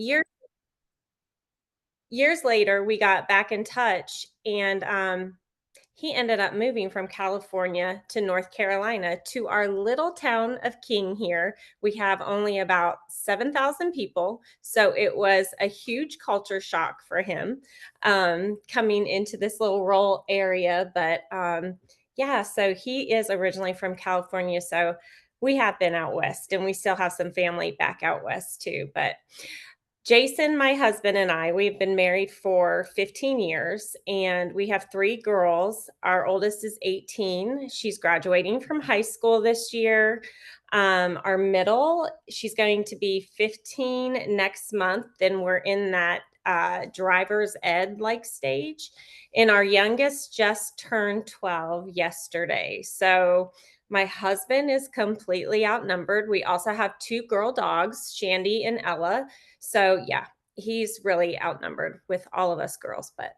years years later, we got back in touch, and he ended up moving from California to North Carolina to our little town of King here. We have only about 7,000 people. So it was a huge culture shock for him coming into this little rural area. But yeah, so he is originally from California. So we have been out west and we still have some family back out west too. But Jason, my husband, and I, we've been married for 15 years and we have three girls. Our oldest is 18. She's graduating from high school this year. Our middle, she's going to be 15 next month. Then we're in that driver's ed like stage. And our youngest just turned 12 yesterday. So my husband is completely outnumbered. We also have two girl dogs, Shandy and Ella. So yeah, he's really outnumbered with all of us girls. But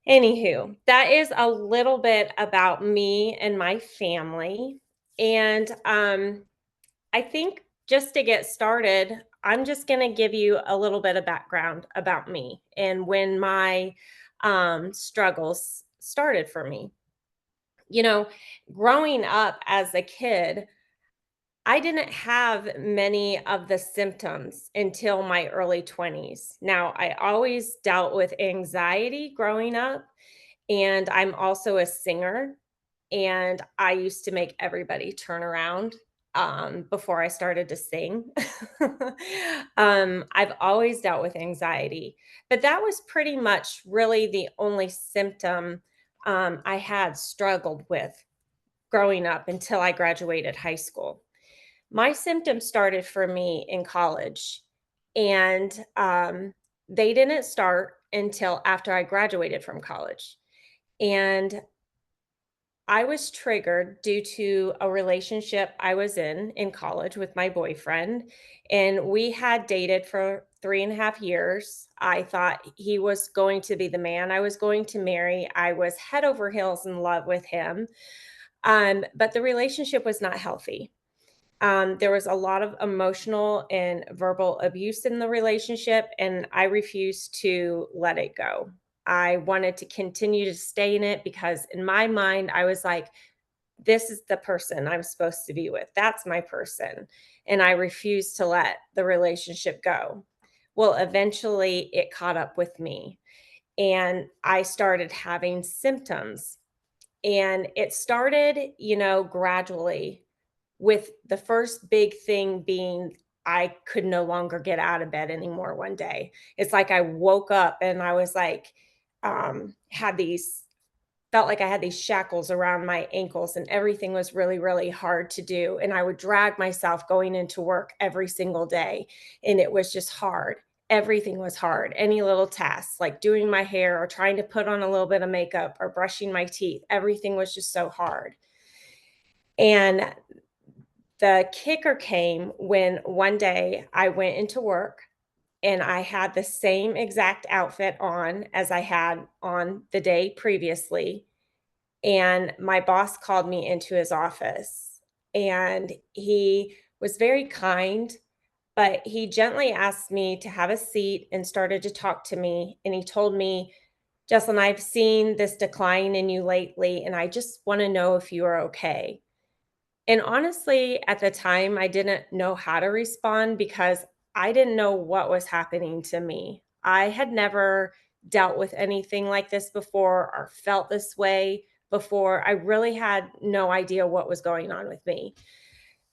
anywho, that is a little bit about me and my family. And I think just to get started, I'm just going to give you a little bit of background about me and when my struggles started for me. You know, growing up as a kid, I didn't have many of the symptoms until my early 20s. Now, I always dealt with anxiety growing up, and I'm also a singer, and I used to make everybody turn around before I started to sing. I've always dealt with anxiety, but that was pretty much really the only symptom I had struggled with growing up until I graduated high school. My symptoms started for me in college, and they didn't start until after I graduated from college. And I was triggered due to a relationship I was in college with my boyfriend. And we had dated for 3.5 years. I thought he was going to be the man I was going to marry. I was head over heels in love with him. But the relationship was not healthy. There was a lot of emotional and verbal abuse in the relationship, and I refused to let it go. I wanted to continue to stay in it because, in my mind, I was like, this is the person I'm supposed to be with. That's my person. And I refused to let the relationship go. Well, eventually it caught up with me and I started having symptoms. And it started, gradually with the first big thing being I could no longer get out of bed anymore one day. It's like I woke up and I was like, had these felt like I had these shackles around my ankles and everything was really, really hard to do. And I would drag myself going into work every single day. And it was just hard. Everything was hard. Any little tasks like doing my hair or trying to put on a little bit of makeup or brushing my teeth, everything was just so hard. And the kicker came when one day I went into work and I had the same exact outfit on as I had on the day previously. And my boss called me into his office and he was very kind, but he gently asked me to have a seat and started to talk to me. And he told me, Jesslyn, I've seen this decline in you lately, and I just want to know if you are okay. And honestly, at the time, I didn't know how to respond because I didn't know what was happening to me. I had never dealt with anything like this before or felt this way before. I really had no idea what was going on with me.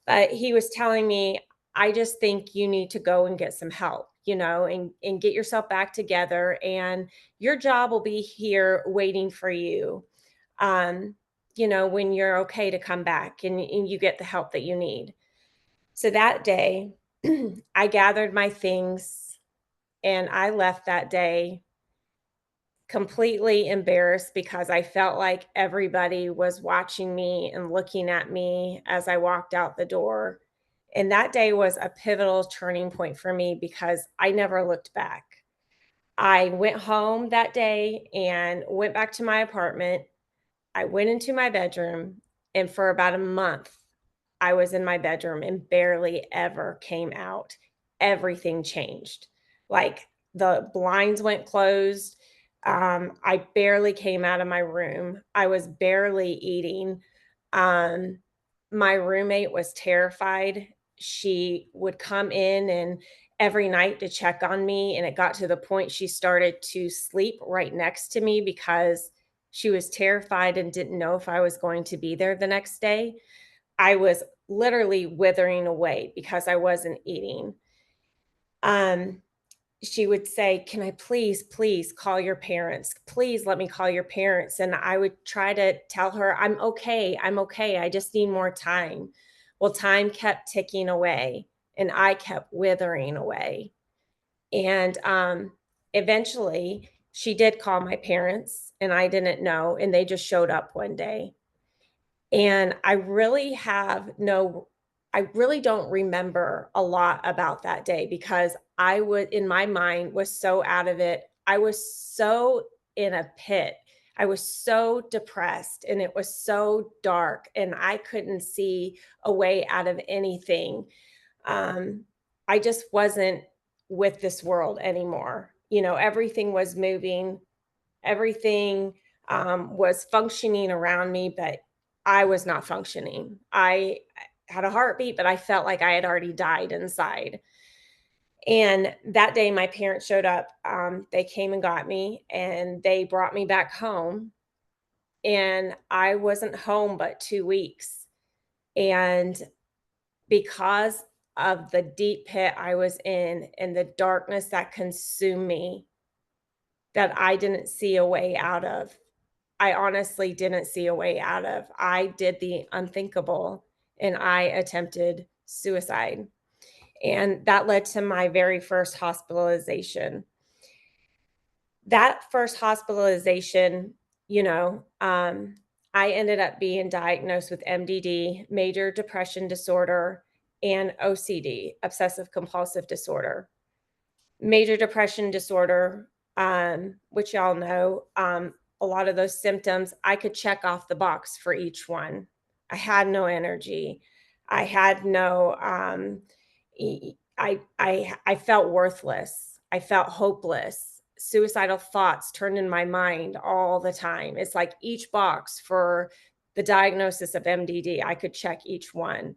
But he was telling me, I just think you need to go and get some help, and get yourself back together. And your job will be here waiting for you. Um, when you're okay to come back and you get the help that you need. So that day, I gathered my things and I left that day completely embarrassed because I felt like everybody was watching me and looking at me as I walked out the door. And that day was a pivotal turning point for me because I never looked back. I went home that day and went back to my apartment. I went into my bedroom, and for about a month, I was in my bedroom and barely ever came out. Everything changed. Like, the blinds went closed. I barely came out of my room. I was barely eating. Um, my roommate was terrified. She would come in and every night to check on me, and it got to the point she started to sleep right next to me because she was terrified and didn't know if I was going to be there the next day. I was literally withering away because I wasn't eating. Um, she would say, "Can I please call your parents? Please let me call your parents." And I would try to tell her, "I'm okay. I'm okay. I just need more time." Well, time kept ticking away and I kept withering away. And eventually, she did call my parents and I didn't know. And they just showed up one day. And I really don't remember a lot about that day because I would in my mind was so out of it. I was so in a pit. I was so depressed and it was so dark and I couldn't see a way out of anything. Um, I just wasn't with this world anymore. Everything was moving. Everything, was functioning around me, but I was not functioning. I had a heartbeat, but I felt like I had already died inside. And that day, my parents showed up. They came and got me, and they brought me back home. And I wasn't home but 2 weeks. And because of the deep pit I was in and the darkness that consumed me, that I didn't see a way out of, I honestly didn't see a way out of. I did the unthinkable and I attempted suicide. And that led to my very first hospitalization. That first hospitalization, you know, um, I ended up being diagnosed with MDD, major depression disorder, and OCD, obsessive compulsive disorder. Major depression disorder, which y'all know, a lot of those symptoms, I could check off the box for each one. I had no energy. I had no, I felt worthless. I felt hopeless. Suicidal thoughts turned in my mind all the time. It's like each box for the diagnosis of MDD, I could check each one.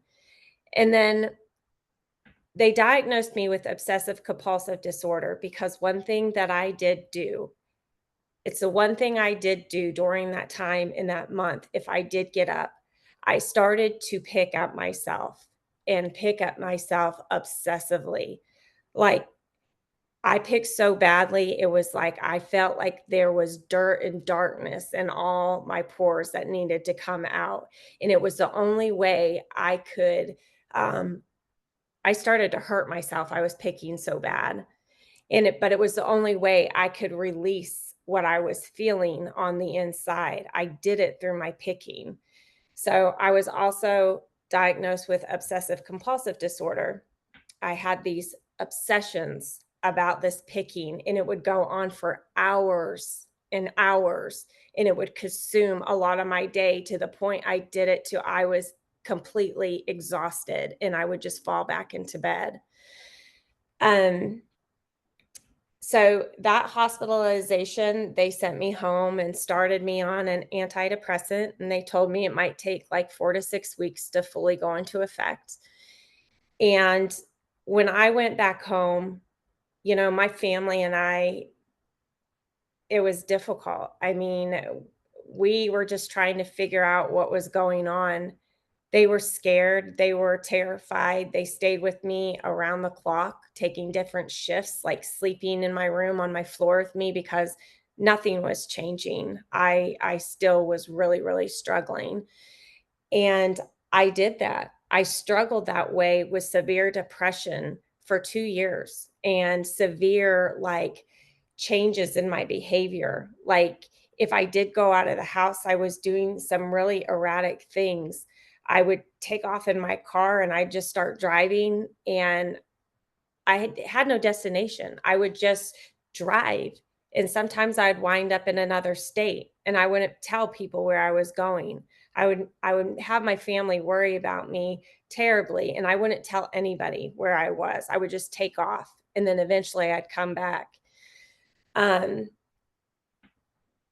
And then they diagnosed me with obsessive compulsive disorder because one thing that I did do, it's the one thing I did do during that time in that month. If I did get up, I started to pick up myself and pick up myself obsessively. Like, I picked so badly, it was like I felt like there was dirt and darkness in all my pores that needed to come out. And it was the only way I could, um, I started to hurt myself. I was picking so bad. But it was the only way I could release what I was feeling on the inside. I did it through my picking. So I was also diagnosed with obsessive compulsive disorder. I had these obsessions about this picking, and it would go on for hours and hours, and it would consume a lot of my day to the point I did it till I was completely exhausted and I would just fall back into bed. Um, so that hospitalization, they sent me home and started me on an antidepressant, and they told me it might take like 4 to 6 weeks to fully go into effect. And when I went back home, my family and I, it was difficult. I mean, we were just trying to figure out what was going on. They were scared, they were terrified, they stayed with me around the clock, taking different shifts, like sleeping in my room on my floor with me because nothing was changing. I still was really, really struggling, and I did that. I struggled that way with severe depression for 2 years and severe, like, changes in my behavior. Like, if I did go out of the house, I was doing some really erratic things. I would take off in my car and I'd just start driving, and I had no destination. I would just drive, and sometimes I'd wind up in another state, and I wouldn't tell people where I was going. I would have my family worry about me terribly, and I wouldn't tell anybody where I was. I would just take off and then eventually I'd come back. Um,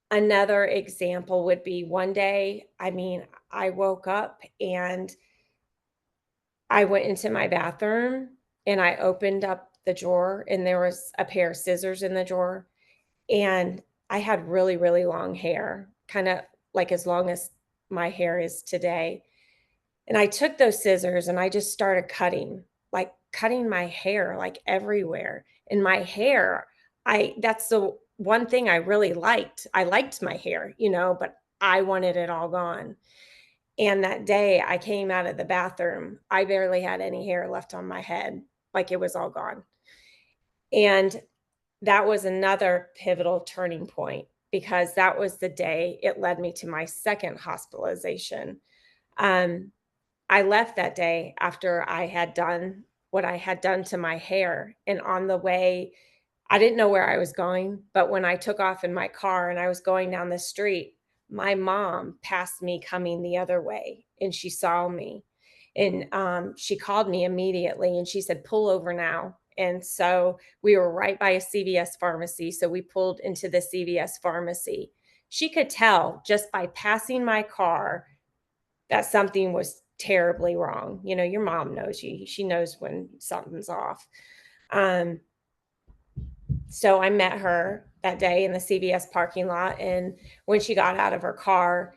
Another example would be one day, I mean, I woke up and I went into my bathroom and I opened up the drawer and there was a pair of scissors in the drawer, and I had really, really long hair, kinda like as long as my hair is today. And I took those scissors and I just started cutting, like cutting my hair like everywhere. And my hair, I that's the one thing I really liked. I liked my hair, but I wanted it all gone. And that day I came out of the bathroom, I barely had any hair left on my head, like it was all gone. And that was another pivotal turning point because that was the day it led me to my second hospitalization. Um, I left that day after I had done what I had done to my hair, and on the way, I didn't know where I was going, but when I took off in my car and I was going down the street, my mom passed me coming the other way, and she saw me, and, she called me immediately, and she said, "Pull over now." And so, we were right by a CVS pharmacy, so we pulled into the CVS pharmacy. She could tell just by passing my car that something was terribly wrong. Your mom knows you. She knows when something's off. Um, so I met her that day in the CVS parking lot, and when she got out of her car,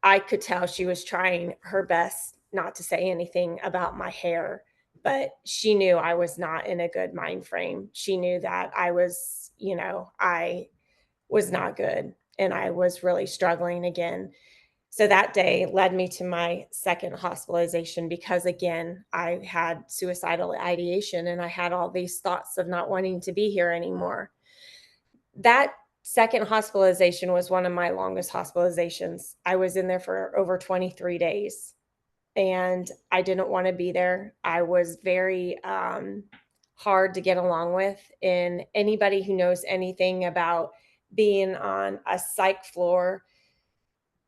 I could tell she was trying her best not to say anything about my hair, but she knew I was not in a good mind frame. She knew that I was not good and I was really struggling again. So that day led me to my second hospitalization because, again, I had suicidal ideation and I had all these thoughts of not wanting to be here anymore. That second hospitalization was one of my longest hospitalizations. I was in there for over 23 days and I didn't want to be there. I was very hard to get along with. And anybody who knows anything about being on a psych floor,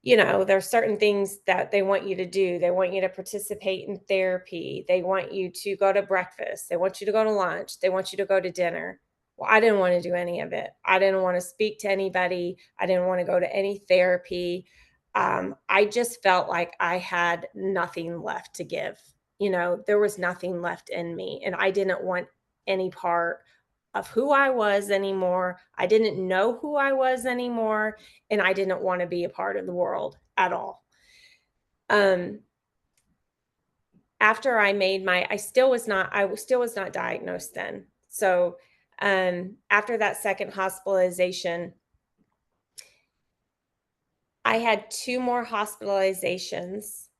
there's certain things that they want you to do. They want you to participate in therapy. They want you to go to breakfast. They want you to go to lunch. They want you to go to dinner. Well, I didn't want to do any of it. I didn't want to speak to anybody. I didn't want to go to any therapy. I just felt like I had nothing left to give. There was nothing left in me, and I didn't want any part of who I was anymore. I didn't know who I was anymore, and I didn't want to be a part of the world at all. Um, After I made my I still was not diagnosed then. So, after that second hospitalization, I had 2 more hospitalizations,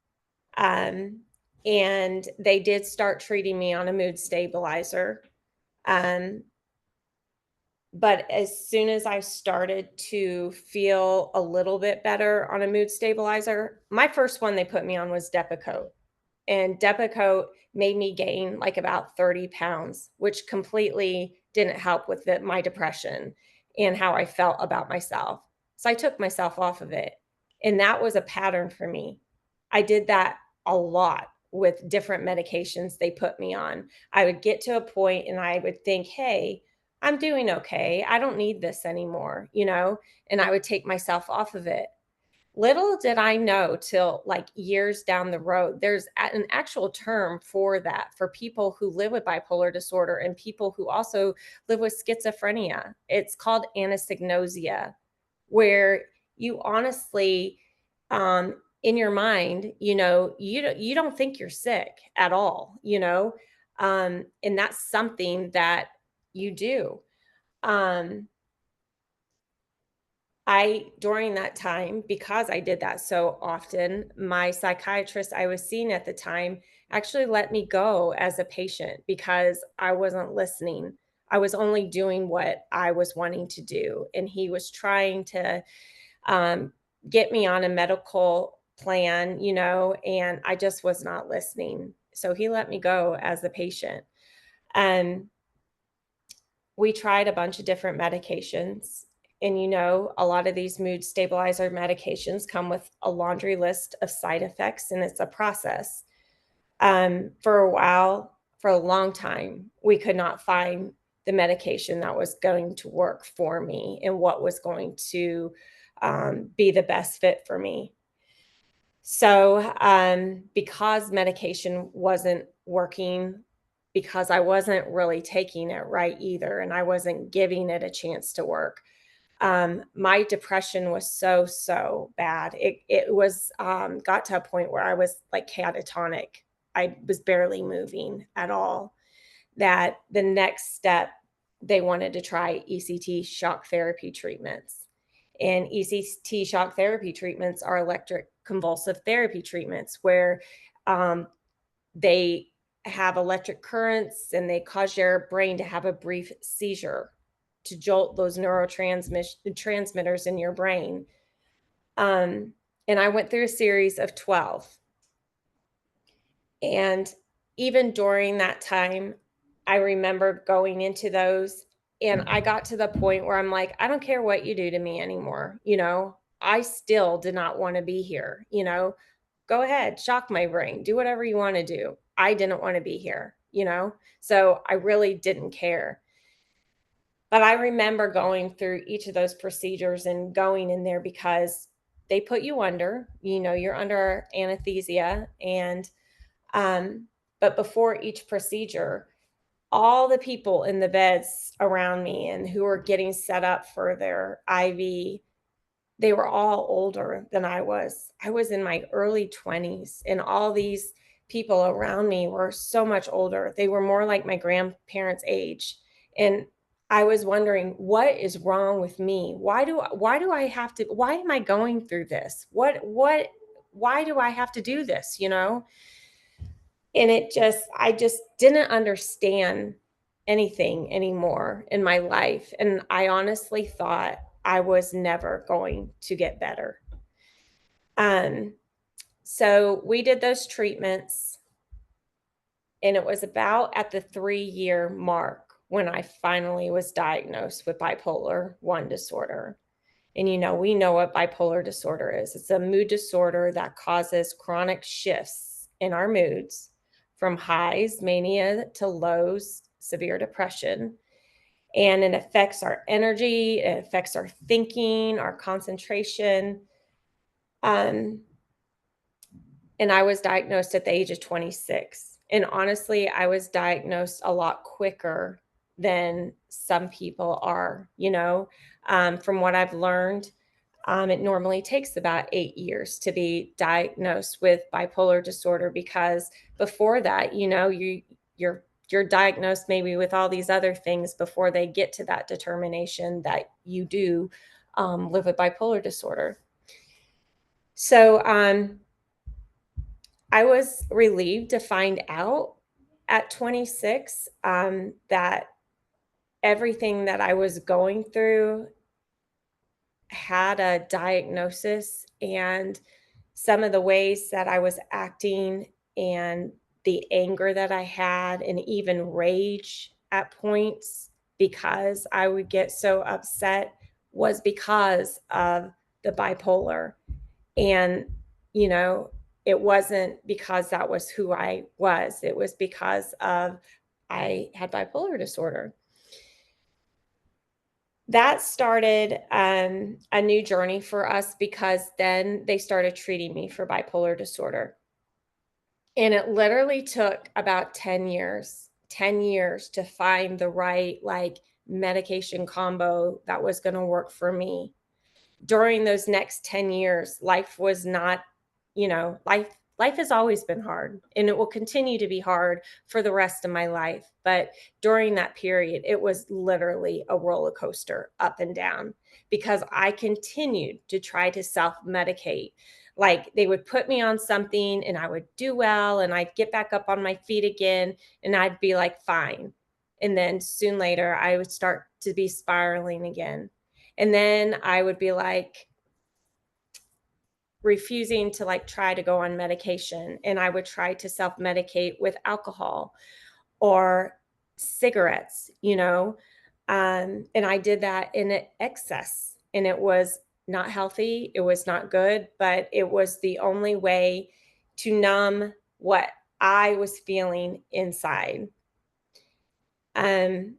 um, and they did start treating me on a mood stabilizer. Um, But as soon as I started to feel a little bit better on a mood stabilizer, my first one they put me on was Depakote, and Depakote made me gain, like, about 30 pounds, which completely didn't help with my depression and how I felt about myself. So I took myself off of it, and that was a pattern for me. I did that a lot with different medications they put me on. I would get to a point and I would think, "Hey, I'm doing okay. I don't need this anymore," and I would take myself off of it. Little did I know till like years down the road, there's an actual term for that for people who live with bipolar disorder and people who also live with schizophrenia. It's called anosognosia, where you honestly, in your mind, you don't think you're sick at all, and that's something that you do. Um, I during that time, because I did that so often, my psychiatrist I was seeing at the time actually let me go as a patient because I wasn't listening. I was only doing what I was wanting to do, and he was trying to um, get me on a medical plan, and I just was not listening. So he let me go as a patient. And we tried a bunch of different medications. And a lot of these mood stabilizer medications come with a laundry list of side effects, and it's a process. For a while, for a long time, we could not find the medication that was going to work for me and what was going to be the best fit for me. So, because medication wasn't working, because I wasn't really taking it right either, and I wasn't giving it a chance to work, my depression was so, so bad. It was got to a point where I was like catatonic. I was barely moving at all. That the next step, they wanted to try ECT shock therapy treatments. And ECT shock therapy treatments are electric convulsive therapy treatments where um, they have electric currents and they cause your brain to have a brief seizure to jolt those neurotransmitters in your brain. Um, and I went through a series of 12. And even during that time, I remember going into those and I got to the point where I'm like, I don't care what you do to me anymore. I still did not want to be here. Go ahead, shock my brain, do whatever you want to do. I didn't want to be here. So I really didn't care. But I remember going through each of those procedures and going in there because they put you under, you're under anesthesia. And but before each procedure, all the people in the beds around me and who were getting set up for their IV, they were all older than I was. I was in my early 20s, and all these people around me were so much older. They were more like my grandparents' age. And I was wondering, what is wrong with me? Why do I have to, why am I going through this? Why do I have to do this? And I just didn't understand anything anymore in my life. And I honestly thought I was never going to get better. Um, so we did those treatments, and it was about at the 3-year mark when I finally was diagnosed with bipolar 1 disorder. And we know what bipolar disorder is. It's a mood disorder that causes chronic shifts in our moods from highs, mania, to lows, severe depression. And it affects our energy, it affects our thinking, our concentration. Um, and I was diagnosed at the age of 26. And honestly, I was diagnosed a lot quicker than some people are. From what I've learned, it normally takes about 8 years to be diagnosed with bipolar disorder, because before that, you're diagnosed maybe with all these other things before they get to that determination that you do live with bipolar disorder. So I was relieved to find out at 26 that everything that I was going through had a diagnosis, and some of the ways that I was acting and the anger that I had, and even rage at points because I would get so upset, was because of the bipolar. And, you know, it wasn't because that was who I was, it was because of I had bipolar disorder. That started a new journey for us, because then they started treating me for bipolar disorder. And it literally took about 10 years to find the right medication combo that was going to work for me. During those next 10 years, life was not, life has always been hard, and it will continue to be hard for the rest of my life. But during that period, it was literally a roller coaster up and down, because I continued to try to self-medicate. Like, they would put me on something and I would do well, and I'd get back up on my feet again, and I'd be like, fine. And then soon later, I would start to be spiraling again. And then I would be like refusing to try to go on medication, and I would try to self-medicate with alcohol or cigarettes. And I did that in excess, and it was not healthy, it was not good, but it was the only way to numb what I was feeling inside. Um,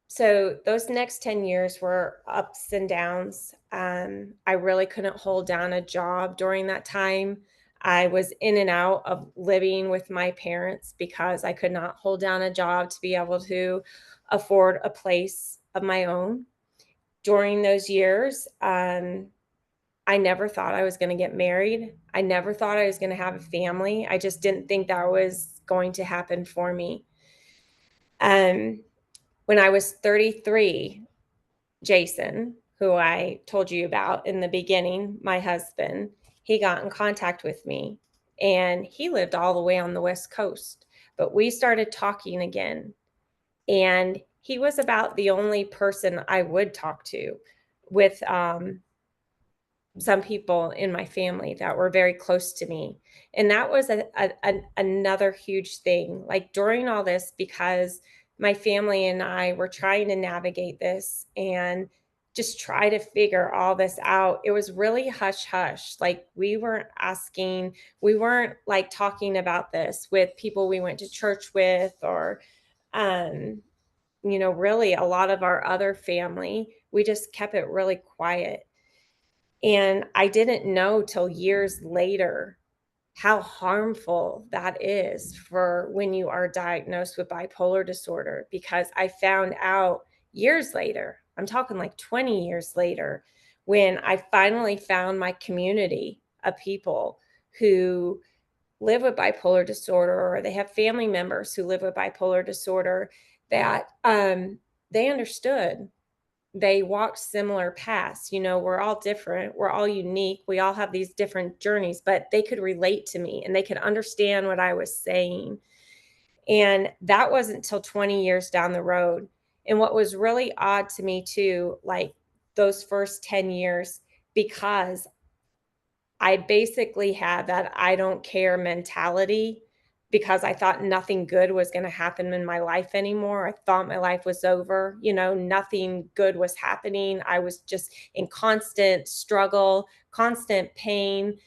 so those next 10 years were ups and downs. I really couldn't hold down a job during that time. I was in and out of living with my parents because I could not hold down a job to be able to afford a place of my own. During those years, I never thought I was going to get married. I never thought I was going to have a family. I just didn't think that was going to happen for me. Um, when I was 33, Jason, who I told you about in the beginning, my husband, he got in contact with me, and he lived all the way on the West Coast. But we started talking again, and he was about the only person I would talk to with some people in my family that were very close to me. And that was another huge thing. Like during all this, because my family and I were trying to navigate this and just try to figure all this out, it was really hush hush. Like we weren't like talking about this with people we went to church with, or, um, really a lot of our other family. We just kept it really quiet. And I didn't know till years later how harmful that is for when you are diagnosed with bipolar disorder, because I found out years later, I'm talking like 20 years later, when I finally found my community of people who live with bipolar disorder, or they have family members who live with bipolar disorder, that they understood. They walked similar paths. We're all different. We're all unique. We all have these different journeys, but they could relate to me and they could understand what I was saying. And that wasn't till 20 years down the road. And what was really odd to me too, like those first 10 years, because I basically had that I don't care mentality, because I thought nothing good was going to happen in my life anymore. I thought my life was over. Nothing good was happening. I was just in constant struggle, constant pain.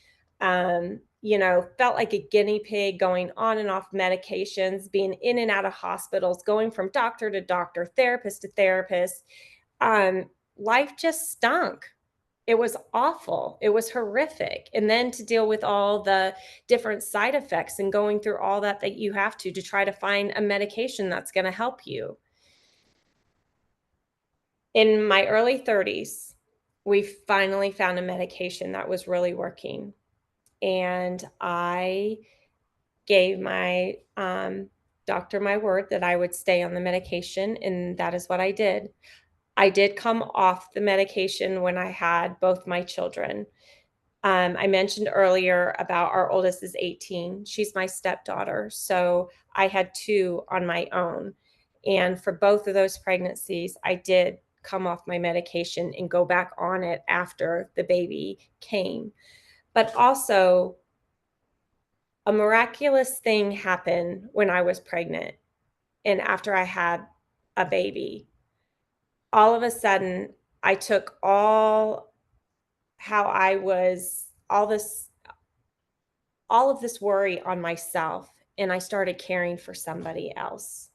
Felt like a guinea pig, going on and off medications, being in and out of hospitals, going from doctor to doctor, therapist to therapist. Um, Life just stunk. It was awful. It was horrific. And then to deal with all the different side effects and going through all that you have to try to find a medication that's going to help you. In my early 30s, we finally found a medication that was really working. And I gave my doctor my word that I would stay on the medication, and that is what I did. I did come off the medication when I had both my children. I mentioned earlier about our oldest is 18. She's my stepdaughter. So I had two on my own. And for both of those pregnancies, I did come off my medication and go back on it after the baby came. But also, a miraculous thing happened when I was pregnant and after I had a baby. All of a sudden, I took all how I was, all of this worry on myself, and I started caring for somebody else.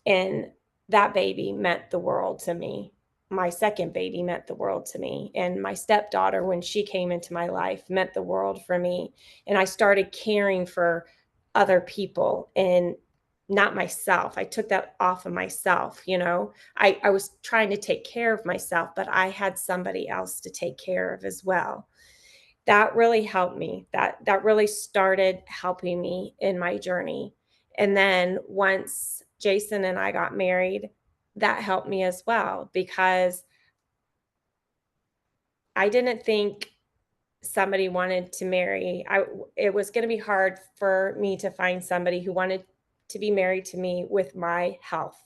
And that baby meant the world to me. My second baby meant the world to me. And my stepdaughter, when she came into my life, meant the world for me. And I started caring for other people and not myself. I took that off of myself. I was trying to take care of myself, but I had somebody else to take care of as well. That really helped me. That really started helping me in my journey. And then once Jason and I got married, that helped me as well, because I didn't think somebody wanted to marry. It was going to be hard for me to find somebody who wanted to be married to me with my health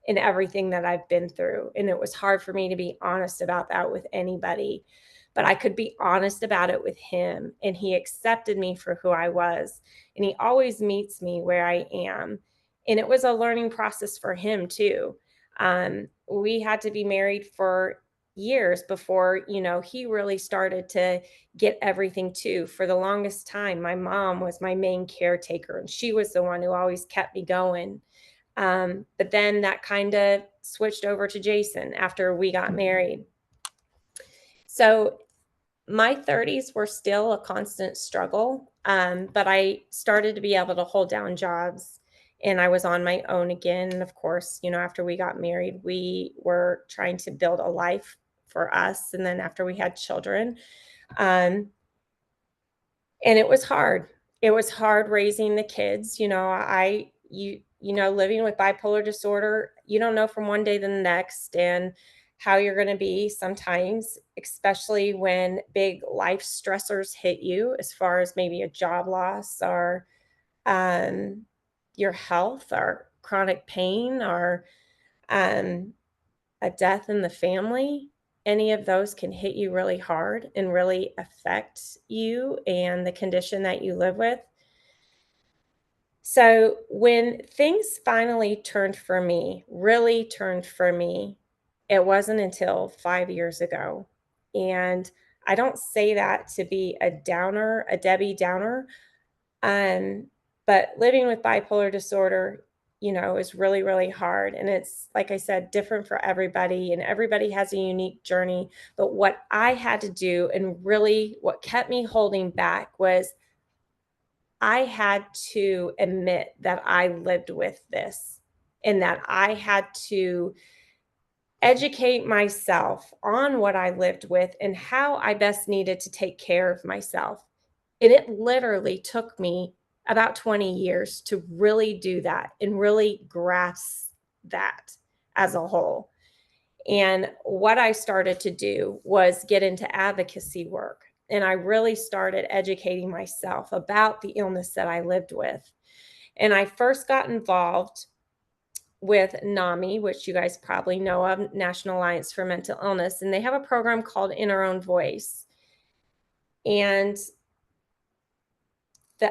and everything that I've been through. And it was hard for me to be honest about that with anybody. But I could be honest about it with him, and he accepted me for who I was. And he always meets me where I am. And it was a learning process for him too. We had to be married for years before, he really started to get everything too. For the longest time, my mom was my main caretaker, and she was the one who always kept me going. But then that kind of switched over to Jason after we got married. So my 30s were still a constant struggle, but I started to be able to hold down jobs, and I was on my own again. And of course, after we got married, we were trying to build a life for us. And then after we had children, um, and it was hard. It was hard raising the kids. Living with bipolar disorder, you don't know from one day to the next and how you're going to be sometimes, especially when big life stressors hit you, as far as maybe a job loss or um, your health or chronic pain or um, a death in the family. Any of those can hit you really hard and really affect you and the condition that you live with. So when things finally turned for me, really turned for me, it wasn't until 5 years ago. And I don't say that to be a downer, a Debbie Downer. Um, but living with bipolar disorder, is really, really hard. And it's, like I said, different for everybody, and everybody has a unique journey. But what I had to do, and really what kept me holding back, was I had to admit that I lived with this and that I had to educate myself on what I lived with and how I best needed to take care of myself. And it literally took me about 20 years to really do that and really grasp that as a whole. And what I started to do was get into advocacy work. And I really started educating myself about the illness that I lived with. And I first got involved with NAMI, which you guys probably know of, National Alliance for Mental Illness. And they have a program called In Our Own Voice. And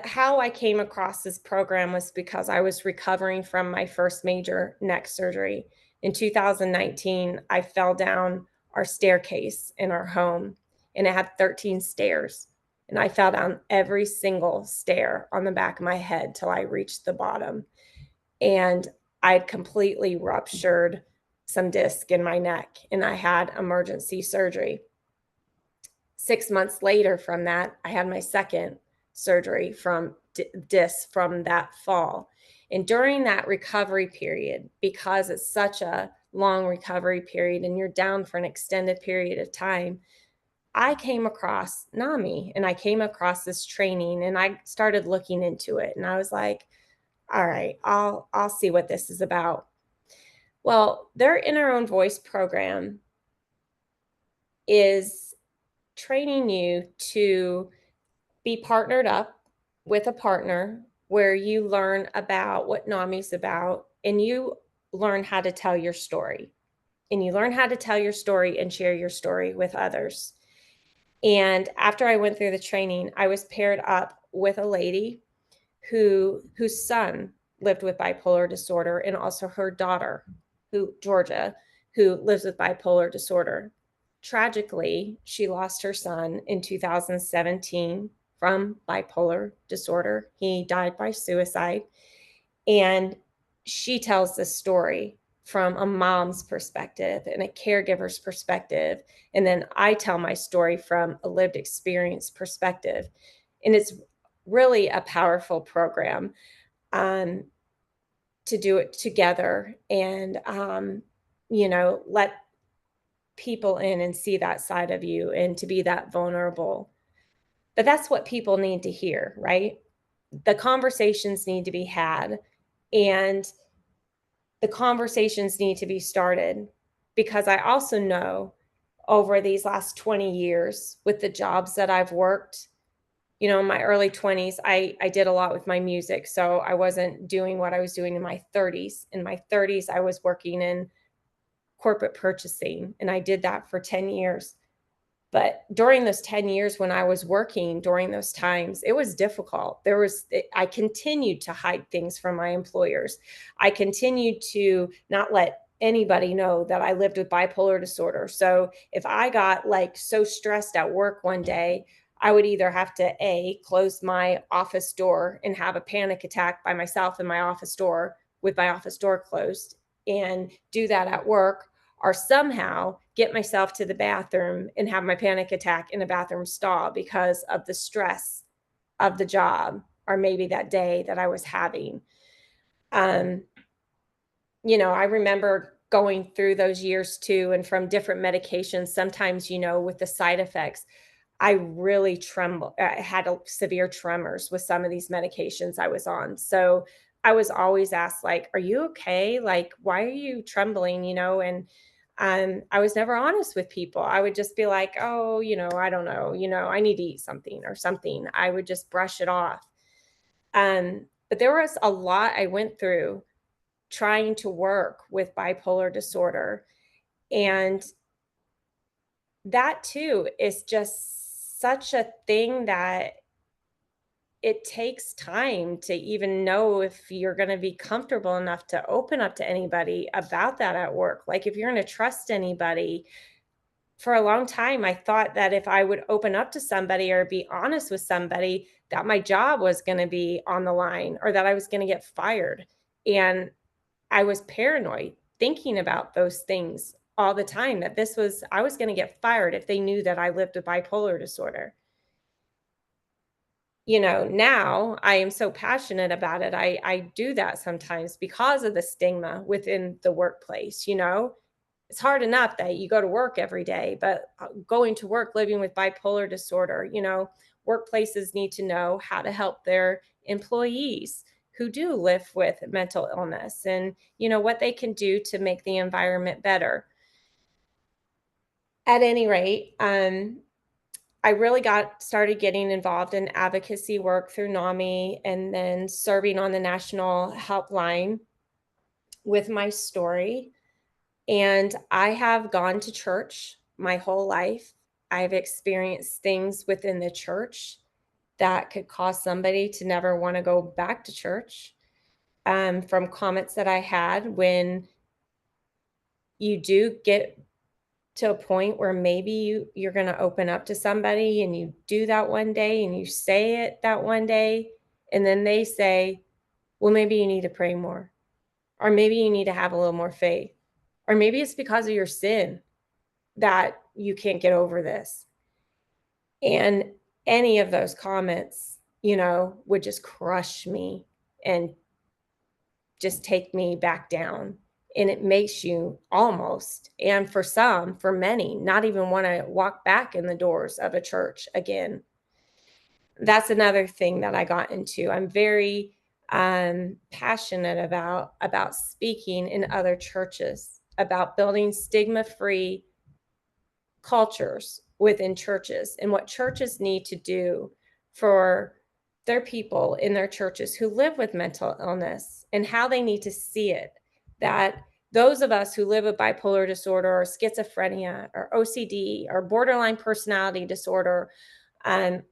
how I came across this program was because I was recovering from my first major neck surgery. In 2019, I fell down our staircase in our home, and it had 13 stairs. And I fell down every single stair on the back of my head till I reached the bottom. And I'd completely ruptured some disc in my neck, and I had emergency surgery. 6 months later from that, I had my second surgery from disc from that fall. And during that recovery period, because it's such a long recovery period and you're down for an extended period of time, I came across NAMI, and I came across this training, and I started looking into it, and I was like, all right, I'll see what this is about. Well, their In Our Own Voice program is training you to be partnered up with a partner, where you learn about what NAMI's about, and you learn how to tell your story. And you learn how to tell your story and share your story with others. And after I went through the training, I was paired up with a lady whose son lived with bipolar disorder, and also her daughter, Georgia, who lives with bipolar disorder. Tragically, she lost her son in 2017 from bipolar disorder. He died by suicide. And she tells this story from a mom's perspective and a caregiver's perspective. And then I tell my story from a lived experience perspective. And it's really a powerful program to do it together and, let people in and see that side of you and to be that vulnerable. But that's what people need to hear, right? The conversations need to be had, and the conversations need to be started, because I also know over these last 20 years with the jobs that I've worked, in my early 20s, I did a lot with my music. So I wasn't doing what I was doing in my 30s. In my 30s, I was working in corporate purchasing, and I did that for 10 years. But during those 10 years when I was working, during those times, it was difficult. I continued to hide things from my employers. I continued to not let anybody know that I lived with bipolar disorder. So if I got like so stressed at work one day, I would either have to A, close my office door and have a panic attack by myself in my office door with my office door closed and do that at work, or somehow get myself to the bathroom and have my panic attack in a bathroom stall because of the stress of the job or maybe that day that I was having. Um, I remember going through those years too, and from different medications, sometimes, with the side effects, I really I had severe tremors with some of these medications I was on. So I was always asked, like, "Are you okay? Like, why are you trembling?" And I was never honest with people. I would just be like, "Oh, I don't know. I need to eat something or something." I would just brush it off. But there was a lot I went through trying to work with bipolar disorder. And that too is just such a thing that it takes time to even know if you're going to be comfortable enough to open up to anybody about that at work. Like if you're going to trust anybody, for a long time, I thought that if I would open up to somebody or be honest with somebody, that my job was going to be on the line or that I was going to get fired. And I was paranoid thinking about those things all the time, that I was gonna get fired if they knew that I lived with bipolar disorder. Now I am so passionate about it. I do that sometimes because of the stigma within the workplace. It's hard enough that you go to work every day, but going to work living with bipolar disorder, workplaces need to know how to help their employees who do live with mental illness and, what they can do to make the environment better. At any rate, I really got started getting involved in advocacy work through NAMI and then serving on the national helpline with my story. And I have gone to church my whole life. I've experienced things within the church that could cause somebody to never want to go back to church. From comments that I had when you do get to a point where maybe you're going to open up to somebody and you do that one day and you say it that one day, and then they say, well, maybe you need to pray more, or maybe you need to have a little more faith, or maybe it's because of your sin that you can't get over this. And any of those comments, would just crush me and just take me back down. And it makes you almost, and for many, not even want to walk back in the doors of a church again. That's another thing that I got into. I'm very passionate about speaking in other churches, about building stigma-free cultures within churches and what churches need to do for their people in their churches who live with mental illness and how they need to see it. That those of us who live with bipolar disorder or schizophrenia or OCD or borderline personality disorder,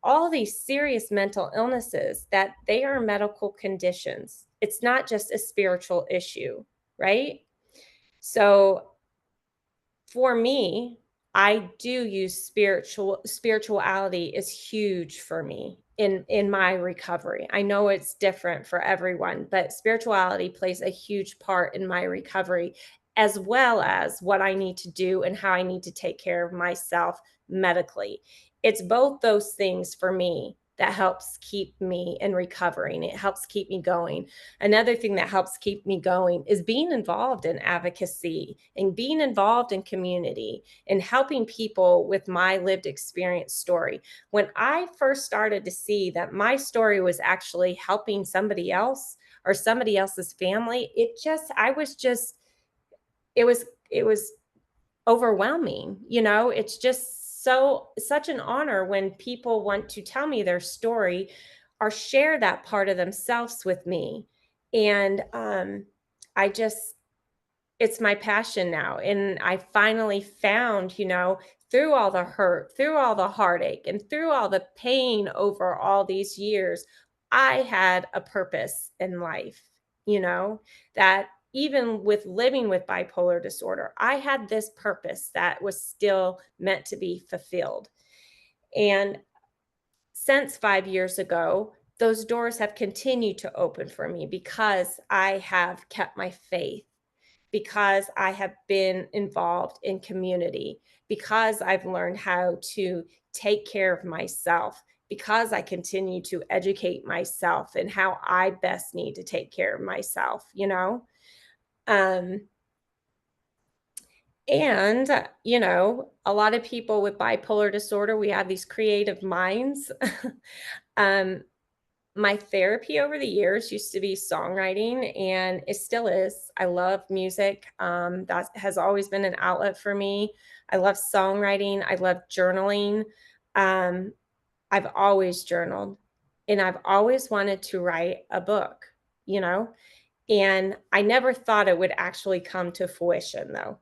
all these serious mental illnesses, that they are medical conditions. It's not just a spiritual issue, right? So for me, I do use spirituality is huge for me in my recovery. I know it's different for everyone, but spirituality plays a huge part in my recovery, as well as what I need to do and how I need to take care of myself medically. It's both those things for me that helps keep me in recovery, and it helps keep me going. Another thing that helps keep me going is being involved in advocacy and being involved in community and helping people with my lived experience story. When I first started to see that my story was actually helping somebody else or somebody else's family, it was overwhelming. It's just such an honor when people want to tell me their story or share that part of themselves with me. And I just it's my passion now. And I finally found, through all the hurt, through all the heartache, and through all the pain over all these years, I had a purpose in life, you know, that even with living with bipolar disorder, I had this purpose that was still meant to be fulfilled. And since 5 years ago, those doors have continued to open for me because I have kept my faith, because I have been involved in community, because I've learned how to take care of myself, because I continue to educate myself and how I best need to take care of myself, you know? Um, a lot of people with bipolar disorder, we have these creative minds. um, my therapy over the years used to be songwriting, and it still is. I love music. That has always been an outlet for me. I love songwriting. I love journaling. Um, I've always journaled, and I've always wanted to write a book, you know, and I never thought it would actually come to fruition though.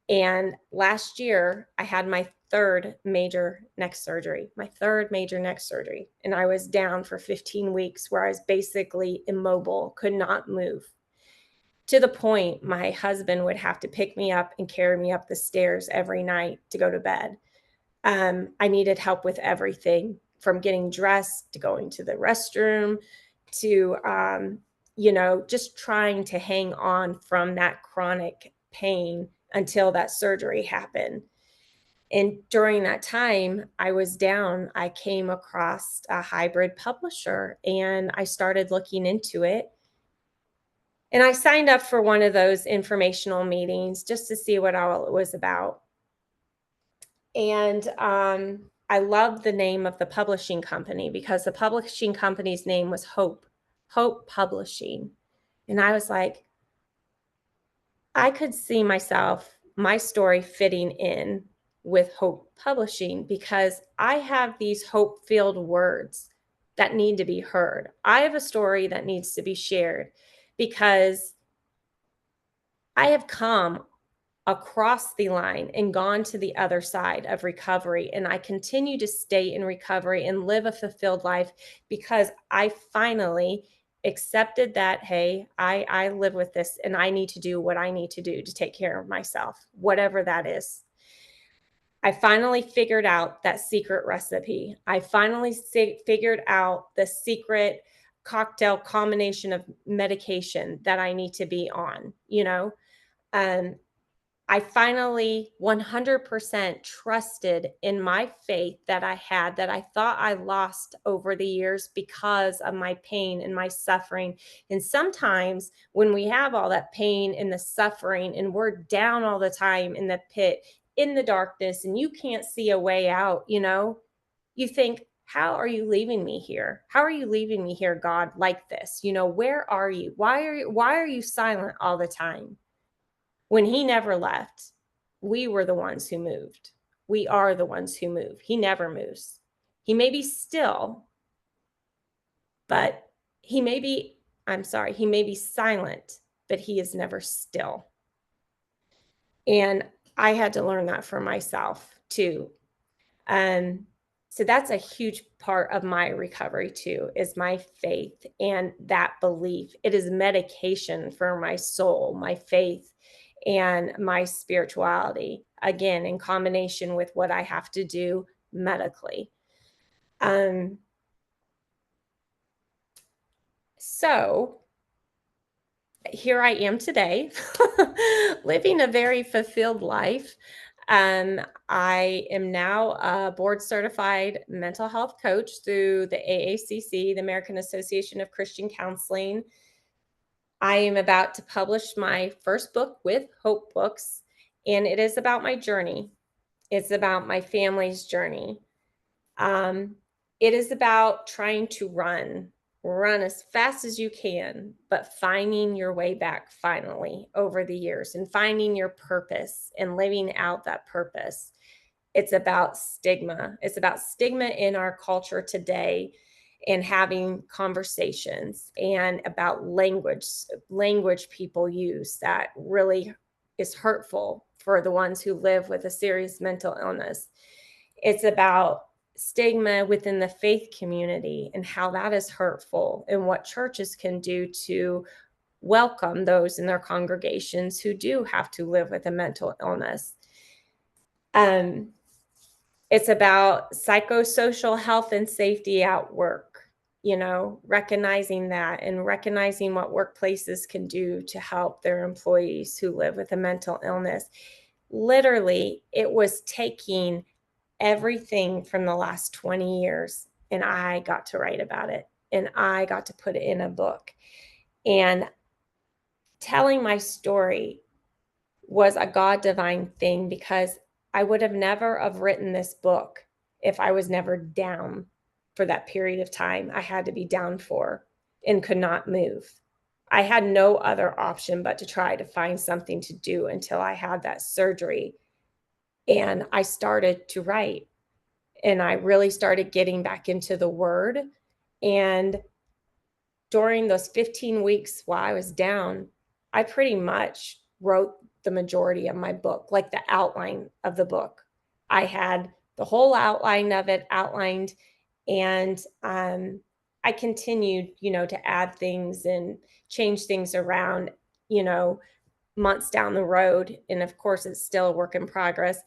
And last year, I had my third major neck surgery. And I was down for 15 weeks where I was basically immobile, could not move, to the point my husband would have to pick me up and carry me up the stairs every night to go to bed. I needed help with everything from getting dressed to going to the restroom to, just trying to hang on from that chronic pain until that surgery happened. And during that time, I was down. I came across a hybrid publisher and I started looking into it. And I signed up for one of those informational meetings just to see what all it was about. And I loved the name of the publishing company because the publishing company's name was Hope Publishing. And I was like, I could see my story fitting in with Hope Publishing because I have these hope filled words that need to be heard. I have a story that needs to be shared because I have come across the line and gone to the other side of recovery. And I continue to stay in recovery and live a fulfilled life because I finally accepted that, hey, I live with this and I need to do what I need to do to take care of myself, whatever that is. I finally figured out that secret recipe. I finally figured out the secret cocktail combination of medication that I need to be on, Um, I finally 100% trusted in my faith that I had, that I thought I lost over the years because of my pain and my suffering. And sometimes when we have all that pain and the suffering and we're down all the time in the pit, in the darkness, and you can't see a way out, you think, how are you leaving me here? How are you leaving me here, God, like this? Where are you? Why are you silent all the time? When he never left, we were the ones who moved. We are the ones who move. He never moves. He may be still, but he may be silent, but he is never still. And I had to learn that for myself too. Um, so that's a huge part of my recovery too, is my faith and that belief. It is medication for my soul, my faith, and my spirituality, again, in combination with what I have to do medically. Um, so here I am today, living a very fulfilled life. I am now a board certified mental health coach through the AACC, the American Association of Christian Counseling. I am about to publish my first book with Hope Books, and it is about my journey. It's about my family's journey. Um, it is about trying to run as fast as you can, but finding your way back finally over the years and finding your purpose and living out that purpose. It's about stigma. It's about stigma in our culture today and having conversations and about language people use that really is hurtful for the ones who live with a serious mental illness. It's about stigma within the faith community and how that is hurtful and what churches can do to welcome those in their congregations who do have to live with a mental illness. Um, it's about psychosocial health and safety at work, recognizing that and recognizing what workplaces can do to help their employees who live with a mental illness. Literally, it was taking everything from the last 20 years, and I got to write about it, and I got to put it in a book. And telling my story was a God divine thing, because I would have never have written this book if I was never down for that period of time I had to be down for and could not move. I had no other option but to try to find something to do until I had that surgery. And I started to write, and I really started getting back into the word. And during those 15 weeks while I was down, I pretty much wrote the majority of my book, like the outline of the book. I had the whole outline of it outlined, and I continued, to add things and change things around, you know, months down the road. And of course, it's still a work in progress.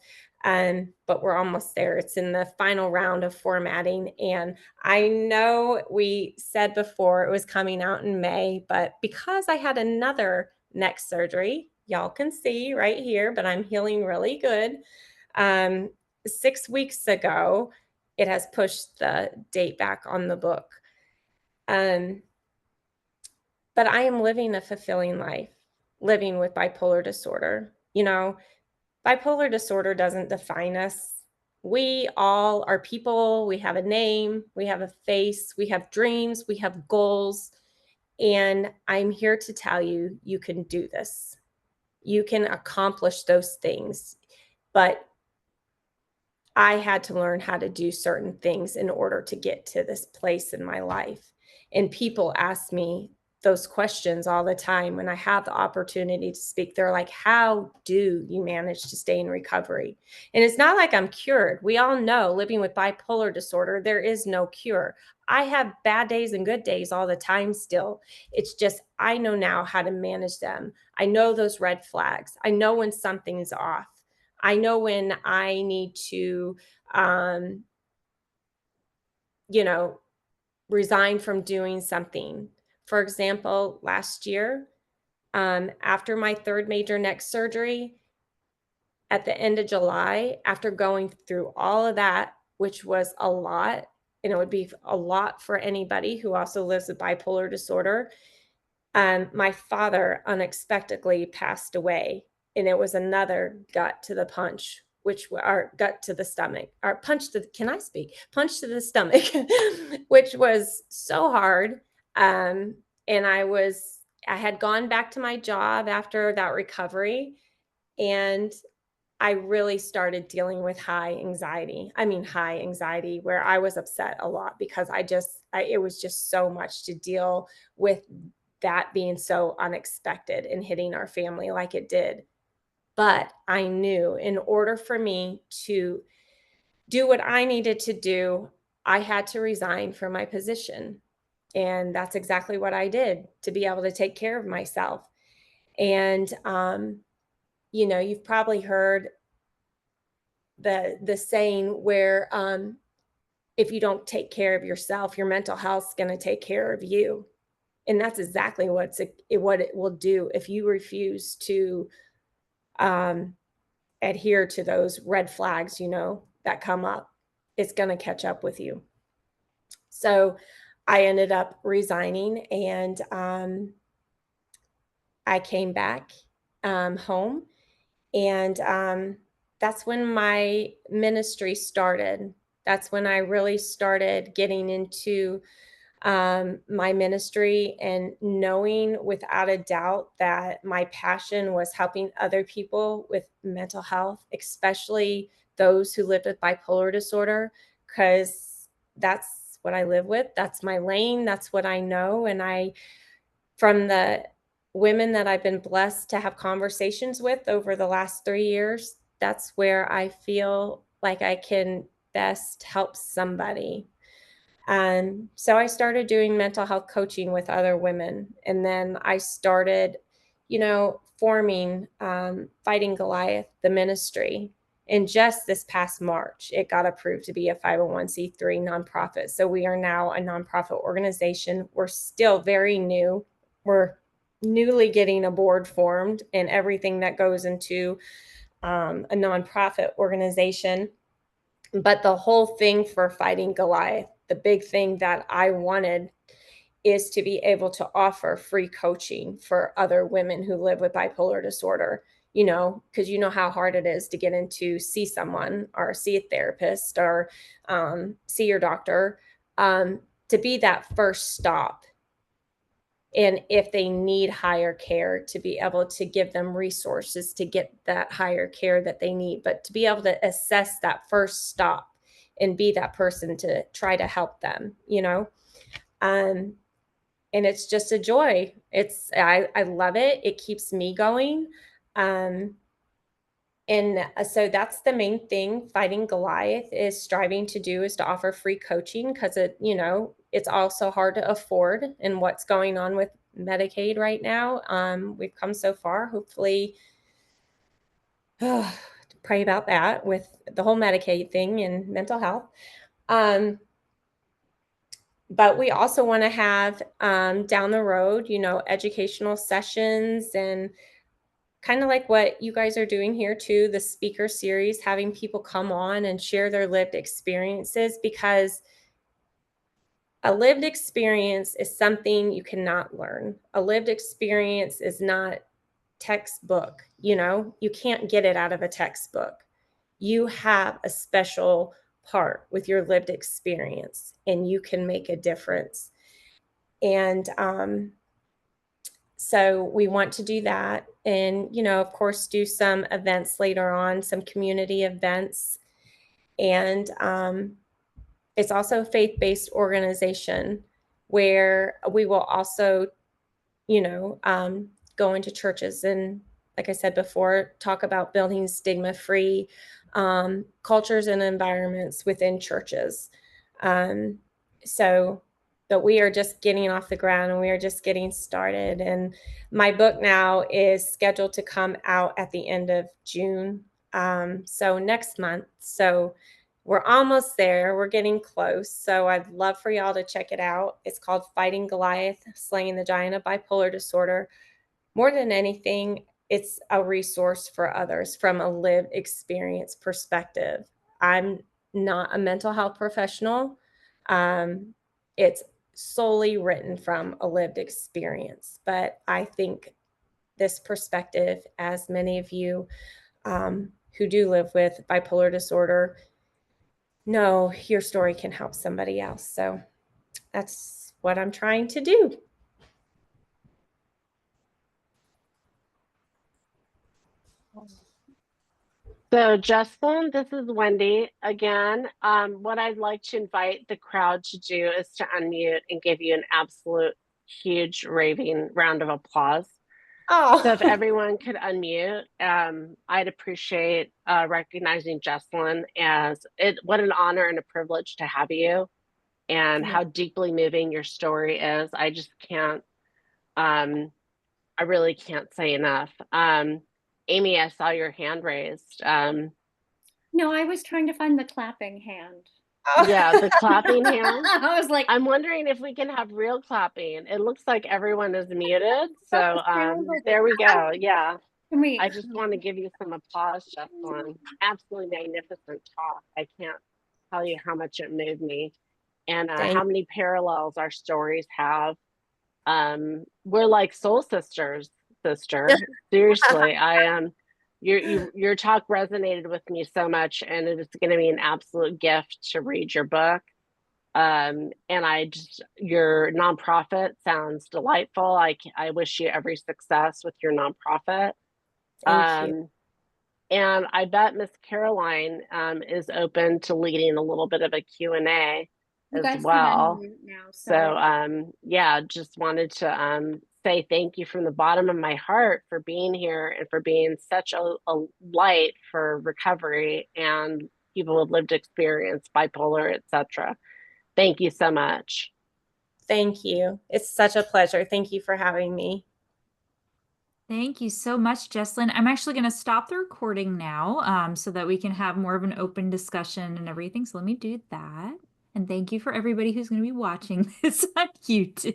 But we're almost there. It's in the final round of formatting. And I know we said before it was coming out in May, but because I had another neck surgery, y'all can see right here, but I'm healing really good. 6 weeks ago, it has pushed the date back on the book. But I am living a fulfilling life, living with bipolar disorder. Bipolar disorder doesn't define us. We all are people. We have a name, we have a face, we have dreams, we have goals. And I'm here to tell you, you can do this. You can accomplish those things. But I had to learn how to do certain things in order to get to this place in my life. And people ask me those questions all the time when I have the opportunity to speak. They're like, how do you manage to stay in recovery? And it's not like I'm cured. We all know living with bipolar disorder, there is no cure. I have bad days and good days all the time still. It's just, I know now how to manage them. I know those red flags. I know when something's off. I know when I need to, resign from doing something. For example, last year, after my third major neck surgery, at the end of July, after going through all of that, which was a lot, and it would be a lot for anybody who also lives with bipolar disorder, my father unexpectedly passed away, and it was another gut to the punch, or gut to the stomach, or can I speak? Punch to the stomach, which was so hard. And I had gone back to my job after that recovery, and I really started dealing with high anxiety. I mean, high anxiety, where I was upset a lot because it was just so much to deal with, that being so unexpected and hitting our family like it did. But I knew in order for me to do what I needed to do, I had to resign from my position. And that's exactly what I did to be able to take care of myself. And, you've probably heard the saying where, if you don't take care of yourself, your mental health is going to take care of you. And that's exactly what it will do if you refuse to adhere to those red flags, that come up. It's going to catch up with you. So I ended up resigning, and I came back home, and that's when my ministry started. That's when I really started getting into my ministry, and knowing without a doubt that my passion was helping other people with mental health, especially those who lived with bipolar disorder, because that's what I live with. That's my lane. That's what I know. And from the women that I've been blessed to have conversations with over the last 3 years, that's where I feel like I can best help somebody. So I started doing mental health coaching with other women. And then I started, forming Fighting Goliath, the ministry. And just this past March, it got approved to be a 501c3 nonprofit. So we are now a nonprofit organization. We're still very new. We're newly getting a board formed and everything that goes into a nonprofit organization. But the whole thing for Fighting Goliath, the big thing that I wanted is to be able to offer free coaching for other women who live with bipolar disorder, because you know how hard it is to get into see someone or see a therapist or see your doctor, to be that first stop. And if they need higher care, to be able to give them resources to get that higher care that they need, but to be able to assess that first stop and be that person to try to help them, um, and it's just a joy. I love it. It keeps me going. Um, and so that's the main thing Fighting Goliath is striving to do, is to offer free coaching, because it's also hard to afford and what's going on with Medicaid right now. We've come so far. Hopefully, pray about that with the whole Medicaid thing and mental health. But we also want to have down the road, educational sessions and kind of like what you guys are doing here too, the speaker series, having people come on and share their lived experiences, because a lived experience is something you cannot learn. A lived experience is not textbook, you can't get it out of a textbook. You have a special part with your lived experience and you can make a difference. And so we want to do that. And, of course, do some events later on, some community events. And it's also a faith-based organization where we will also, go into churches and, like I said before, talk about building stigma-free cultures and environments within churches. Um, so, but we are just getting off the ground and we are just getting started. And my book now is scheduled to come out at the end of June. So next month. So we're almost there. We're getting close. So I'd love for y'all to check it out. It's called Fighting Goliath, Slaying the Giant of Bipolar Disorder. More than anything, it's a resource for others from a lived experience perspective. I'm not a mental health professional. It's solely written from a lived experience, but I think this perspective, as many of you who do live with bipolar disorder know, your story can help somebody else. So that's what I'm trying to do. So, Jesslyn, this is Wendy again. What I'd like to invite the crowd to do is to unmute and give you an absolute huge raving round of applause. So, if Oh, everyone could unmute, I'd appreciate recognizing Jesslyn as it. What an honor and a privilege to have you, and how deeply moving your story is. I just can't. I really can't say enough. Amy, I saw your hand raised. No, I was trying to find the clapping hand. Yeah, the clapping hand. I was like, I'm wondering if we can have real clapping. It looks like everyone is muted. So there we go. Yeah. can we? I just want to give you some applause, Jesslyn. Absolutely magnificent talk. I can't tell you how much it moved me and how many parallels our stories have. We're like soul sisters, sister. Seriously, I am. Your talk resonated with me so much, and it is going to be an absolute gift to read your book. And your nonprofit sounds delightful. I wish you every success with your nonprofit. Thank you. And I bet Miss Caroline is open to leading a little bit of a Q&A You as guys can well. unmute now. So yeah, just wanted to say thank you from the bottom of my heart for being here and for being such a light for recovery and people with lived experience, bipolar, etc. Thank you so much. Thank you. It's such a pleasure. Thank you for having me. Thank you so much, Jesslyn. I'm actually going to stop the recording now, so that we can have more of an open discussion and everything. So let me do that. And thank you for everybody who's going to be watching this on YouTube.